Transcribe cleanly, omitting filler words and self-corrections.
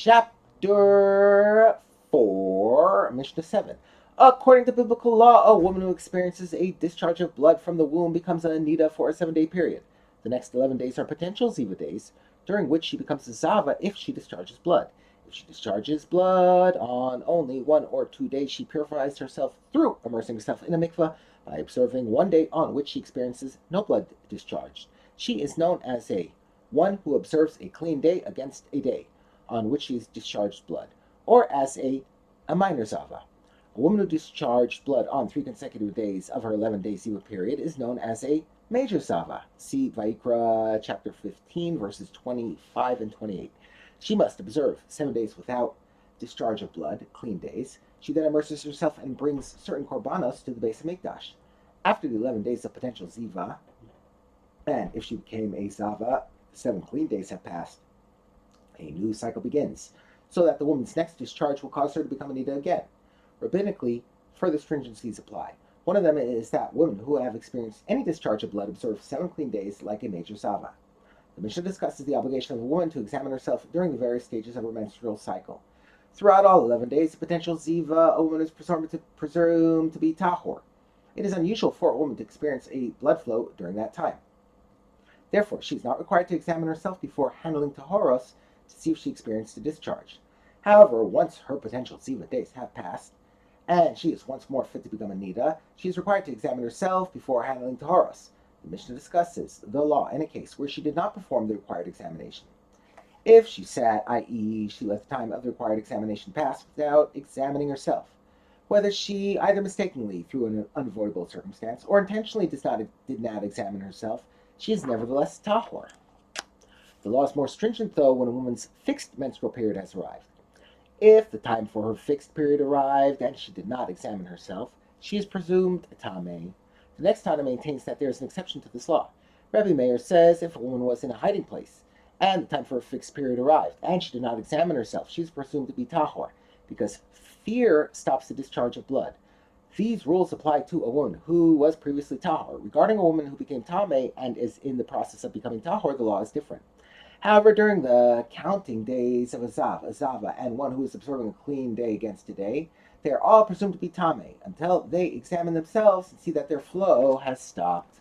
Chapter 4, Mishnah 7. According to biblical law, a woman who experiences a discharge of blood from the womb becomes a Niddah for a 7-day period. The next 11 days are potential Ziva days, during which she becomes a Zava if she discharges blood. If she discharges blood on only 1 or 2 days, she purifies herself through immersing herself in a mikveh by observing 1 day on which she experiences no blood discharge. She is known as a one who observes a clean day against a day on which she has discharged blood, or as a minor Zava. A woman who discharged blood on 3 consecutive days of her 11-day Ziva period is known as a major Zava. See Vayikra chapter 15, verses 25 and 28. She must observe 7 days without discharge of blood, clean days. She then immerses herself and brings certain korbanos to the base of Mikdash. After the 11 days of potential Ziva, and if she became a Zava, 7 clean days have passed. A new cycle begins, so that the woman's next discharge will cause her to become a Niddah again. Rabbinically, further stringencies apply. One of them is that women who have experienced any discharge of blood observe 7 clean days like a major Zava. The Mishnah discusses the obligation of a woman to examine herself during the various stages of her menstrual cycle. Throughout all 11 days of potential Ziva, a woman is presumed to be tahor. It is unusual for a woman to experience a blood flow during that time. Therefore, she is not required to examine herself before handling tahoros to see if she experienced a discharge. However, once her potential Ziva days have passed, and she is once more fit to become a Niddah, she is required to examine herself before handling tahoros. The Mishnah discusses the law in a case where she did not perform the required examination. If she sat, i.e., she let the time of the required examination pass without examining herself, whether she either mistakenly, through an unavoidable circumstance, or intentionally did not examine herself, she is nevertheless tahor. The law is more stringent, though, when a woman's fixed menstrual period has arrived. If the time for her fixed period arrived and she did not examine herself, she is presumed tameh. The next Tana maintains that there is an exception to this law. Rabbi Meir says if a woman was in a hiding place and the time for her fixed period arrived and she did not examine herself, she is presumed to be tahor, because fear stops the discharge of blood. These rules apply to a woman who was previously tahor. Regarding a woman who became tameh and is in the process of becoming tahor, the law is different. However, during the counting days of a Zava, and one who is observing a clean day against a day, they are all presumed to be tameh until they examine themselves and see that their flow has stopped.